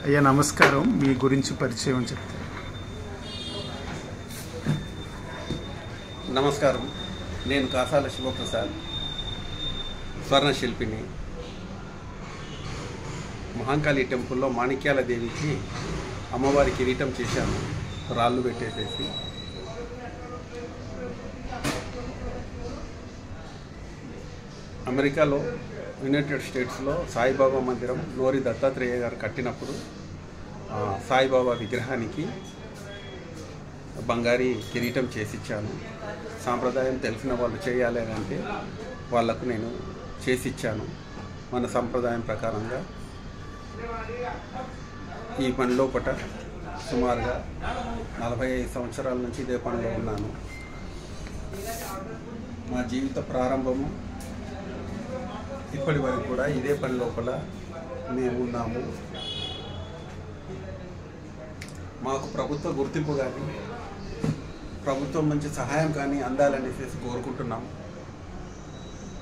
అయ్యా నమస్కారం, మీ గురించి పరిచయం చెప్తారు. నమస్కారం, నేను కాసాల శివప్రసాద్, స్వర్ణశిల్పిని. మహాంకాళి టెంపుల్లో మాణిక్యాల దేవికి అమ్మవారి కిరీటం చేశాను, రాళ్ళు పెట్టేసేసి. అమెరికాలో యునైటెడ్ స్టేట్స్లో సాయిబాబా మందిరం నోరి దత్తాత్రేయ గారు కట్టినప్పుడు సాయిబాబా విగ్రహానికి బంగారీ కిరీటం చేసిచ్చాను. సాంప్రదాయం తెలిసిన వాళ్ళు చేయాలి అంటే వాళ్లకు నేను చేసిచ్చాను. మన సంప్రదాయం ప్రకారంగా ఈ పనిలో పట సుమారుగా 45 సంవత్సరాల నుంచి ఇదే పనిలో ఉన్నాను. మా జీవిత ప్రారంభము ఇప్పటి వరకు కూడా ఇదే పని లోపల మేము ఉన్నాము. మాకు ప్రభుత్వ గుర్తింపు కానీ ప్రభుత్వం నుంచి సహాయం కానీ అందాలనేసి కోరుకుంటున్నాము.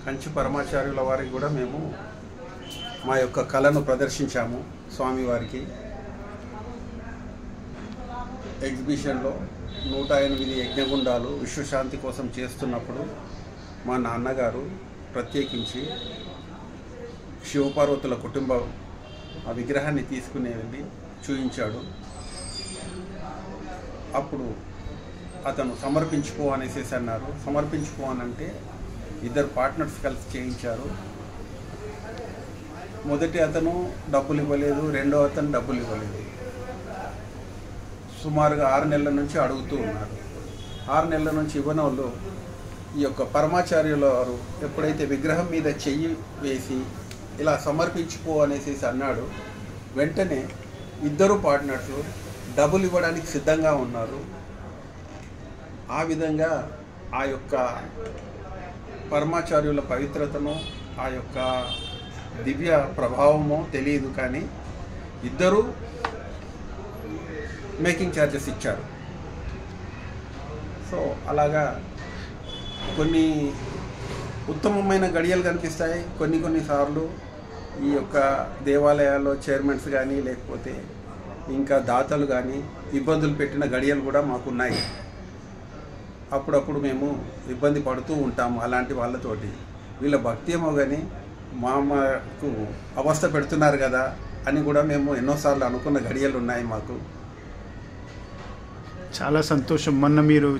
కంచి పరమాచార్యుల వారికి కూడా మేము మా యొక్క కళను ప్రదర్శించాము. స్వామివారికి ఎగ్జిబిషన్లో 108 యజ్ఞగుండాలు విశ్వశాంతి కోసం చేస్తున్నప్పుడు మా నాన్నగారు ప్రత్యేకించి శివపార్వతుల కుటుంబం ఆ విగ్రహాన్ని తీసుకుని వెళ్ళి చూపించాడు. అప్పుడు అతను సమర్పించుకో అనేసి అన్నారు. సమర్పించుకో అనంటే 2 పార్ట్నర్స్ కలిసి చేయించారు. మొదటి అతను డబ్బులు ఇవ్వలేదు, రెండో అతను డబ్బులు ఇవ్వలేదు. సుమారుగా 6 నెలల నుంచి అడుగుతూ ఉన్నారు. 6 నెలల నుంచి ఇవ్వని వాళ్ళు ఈ యొక్క పరమాచార్యుల వారు ఎప్పుడైతే విగ్రహం మీద చెయ్యి వేసి ఇలా సమర్పించుకో అనేసి అన్నాడు, వెంటనే 2 పార్ట్నర్స్ డబ్బులు ఇవ్వడానికి సిద్ధంగా ఉన్నారు. ఆ విధంగా ఆ యొక్క పరమాచార్యుల పవిత్రతను, ఆ యొక్క దివ్య ప్రభావమో తెలియదు, కానీ 2 మేకింగ్ ఛార్జెస్ ఇచ్చారు. సో అలాగా కొన్ని ఉత్తమమైన గడియలు కనిపిస్తాయి. కొన్ని సార్లు ఈ యొక్క దేవాలయాల్లో చైర్మన్స్ కానీ లేకపోతే ఇంకా దాతలు కానీ ఇబ్బందులు పెట్టిన గడియలు కూడా మాకున్నాయి. అప్పుడప్పుడు మేము ఇబ్బంది పడుతూ ఉంటాము అలాంటి వాళ్ళతోటి. వీళ్ళ భక్తి ఏమో కానీ మాకు అవస్థ పెడుతున్నారు కదా అని కూడా మేము ఎన్నోసార్లు అనుకున్న గడియలు ఉన్నాయి మాకు. చాలా సంతోషం. మొన్న మీరు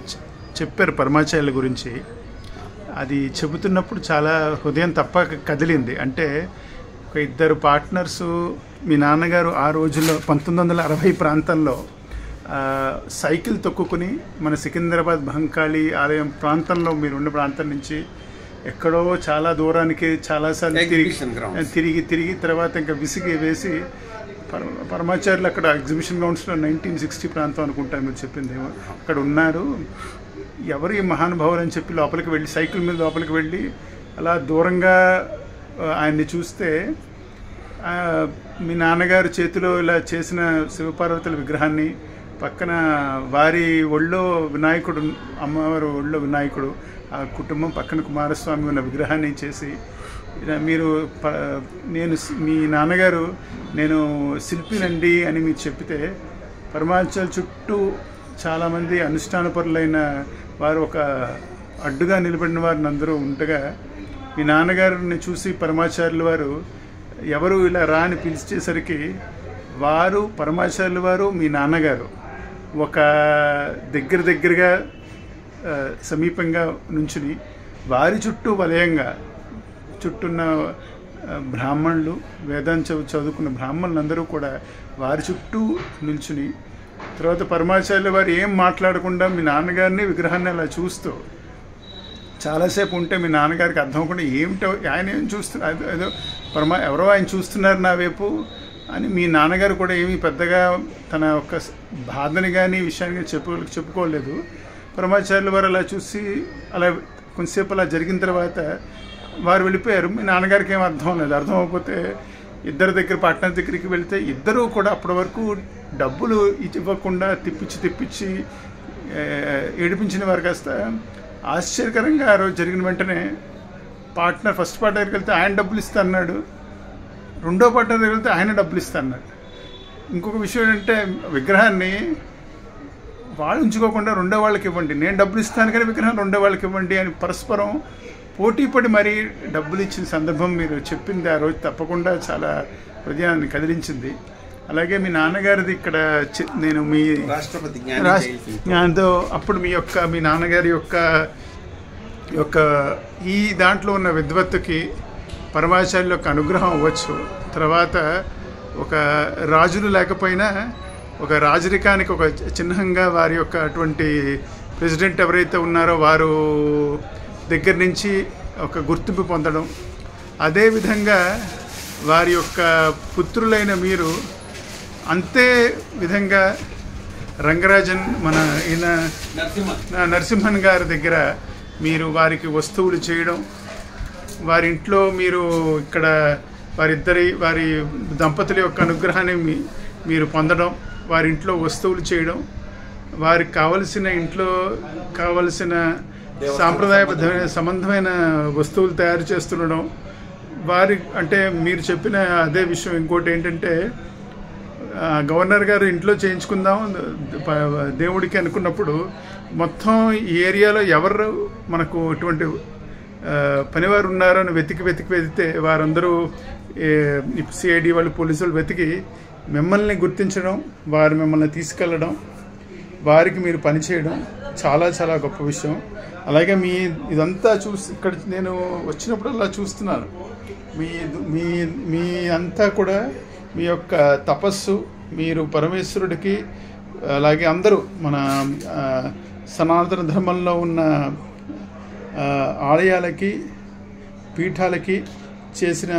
చెప్పారు పరమాచార్యుల గురించి, అది చెబుతున్నప్పుడు చాలా హృదయం తప్పక కదిలింది. అంటే ఒక 2 పార్ట్నర్సు, మీ నాన్నగారు ఆ రోజుల్లో 1960 ప్రాంతంలో సైకిల్ తొక్కుని మన సికింద్రాబాద్ మహంకాళి ఆలయం ప్రాంతంలో మీరు ఉన్న ప్రాంతం నుంచి ఎక్కడో చాలా దూరానికి చాలాసార్లు తిరిగి తర్వాత ఇంకా విసిగి వేసి పరమాచార్యులు అక్కడ ఎగ్జిబిషన్ గ్రౌండ్స్లో 1960 ప్రాంతం అనుకుంటాను మీరు చెప్పింది, అక్కడ ఉన్నారు. ఎవరు ఈ మహానుభావులు అని చెప్పి లోపలికి వెళ్ళి సైకిల్ మీద లోపలికి వెళ్ళి అలా దూరంగా ఆయన్ని చూస్తే మీ నాన్నగారు చేతిలో ఇలా చేసిన శివపార్వతుల విగ్రహాన్ని, పక్కన వారి ఒళ్ళో వినాయకుడు, అమ్మవారు ఒళ్ళో వినాయకుడు, ఆ కుటుంబం పక్కన కుమారస్వామి ఉన్న విగ్రహాన్ని చేసి మీరు మీ నాన్నగారు నేను శిల్పినండి అని మీరు చెప్తే పరమాచార్యుల చుట్టూ చాలామంది అనుష్ఠానపరులైన వారు ఒక అడ్డుగా నిలబడిన వారిని అందరూ ఉండగా మీ నాన్నగారిని చూసి పరమాచార్యుల వారు ఎవరు ఇలా రా అని పిలిచేసరికి వారు పరమాచార్యుల వారు మీ నాన్నగారు ఒక దగ్గరగా సమీపంగా నుంచుని వారి చుట్టూ వలయంగా చుట్టూన్న బ్రాహ్మణులు, వేదాంతం చదువుకున్న బ్రాహ్మణులు అందరూ కూడా వారి చుట్టూ నిల్చుని, తర్వాత పరమాచార్యుల వారు ఏం మాట్లాడకుండా మీ నాన్నగారిని విగ్రహాన్ని అలా చూస్తూ చాలాసేపు ఉంటే మీ నాన్నగారికి అర్థం అవ్వకుండా ఏమిటో ఆయన ఏం చూస్తున్నారు, ఏదో ఎవరో ఆయన చూస్తున్నారు నా వైపు అని మీ నాన్నగారు కూడా ఏమీ పెద్దగా తన యొక్క బాధని కానీ విషయాన్ని చెప్పుకోలేదు. పరమాచార్యుల వారు అలా చూసి అలా కొంతసేపు అలా జరిగిన తర్వాత వారు వెళ్ళిపోయారు. మీ నాన్నగారికి ఏం అర్థం లేదు. అర్థం అవ్వకపోతే 2 పార్ట్నర్ దగ్గరికి వెళితే 2 కూడా అప్పటి వరకు డబ్బులు ఇవ్వకుండా తిప్పించి ఏడిపించిన వారు కాస్త ఆశ్చర్యకరంగా ఆ రోజు జరిగిన వెంటనే ఫస్ట్ పార్ట్నర్ దగ్గరికి వెళ్తే ఆయన డబ్బులు ఇస్తా అన్నాడు, రెండో పార్ట్నర్ దగ్గరికి వెళ్తే ఆయన డబ్బులు ఇస్తా అన్నాడు. ఇంకొక విషయం ఏంటంటే విగ్రహాన్ని వాళ్ళు ఉంచుకోకుండా రెండో వాళ్ళకి ఇవ్వండి, నేను డబ్బులు ఇస్తాను కానీ విగ్రహం రెండో వాళ్ళకి ఇవ్వండి అని పరస్పరం పోటీపడి మరీ డబ్బులు ఇచ్చిన సందర్భం మీరు చెప్పింది ఆ రోజు తప్పకుండా చాలా హృదయాన్ని కదిలించింది. అలాగే మీ నాన్నగారిది ఇక్కడ నేను మీ రాష్ట్రపతి జ్ఞానంతో అప్పుడు మీ నాన్నగారి యొక్క ఈ దాంట్లో ఉన్న విద్వత్తుకి పరమాచార్యుల యొక్క అనుగ్రహం అవ్వచ్చు. తర్వాత ఒక రాజులు లేకపోయినా ఒక రాజరికానికి ఒక చిహ్నంగా వారి యొక్క అటువంటి ప్రెసిడెంట్ ఎవరైతే ఉన్నారో వారు దగ్గర నుంచి ఒక గుర్తింపు పొందడం, అదేవిధంగా వారి యొక్క పుత్రులైన మీరు అంతే విధంగా రంగరాజన్ మన ఈయన నరసింహన్ గారి దగ్గర మీరు వారికి వస్తువులు చేయడం, వారి ఇంట్లో మీరు ఇక్కడ వారి దంపతుల యొక్క అనుగ్రహాన్ని మీరు పొందడం, వారి ఇంట్లో వస్తువులు చేయడం, వారికి కావలసిన ఇంట్లో కావలసిన సాంప్రదాయబద్ధమైన సంబంధమైన వస్తువులు తయారు చేస్తుండడం, వారి అంటే మీరు చెప్పిన అదే విషయం. ఇంకోటి ఏంటంటే గవర్నర్ గారు ఇంట్లో చేయించుకుందాం దేవుడికి అనుకున్నప్పుడు మొత్తం ఈ ఏరియాలో ఎవరు మనకు ఇటువంటి పనివారు ఉన్నారని వెతికితే వారందరూ సిఐడి వాళ్ళు పోలీసులు వెతికి మిమ్మల్ని గుర్తించడం, వారు మిమ్మల్ని తీసుకెళ్ళడం, వారికి మీరు పనిచేయడం చాలా చాలా గొప్ప విషయం. అలాగే ఇదంతా ఇక్కడ నేను వచ్చినప్పుడల్లా చూస్తున్నాను మీ అంతా కూడా మీ యొక్క తపస్సు, మీరు పరమేశ్వరుడికి అలాగే అందరూ మన సనాతన ధర్మంలో ఉన్న ఆలయాలకి పీఠాలకి చేసిన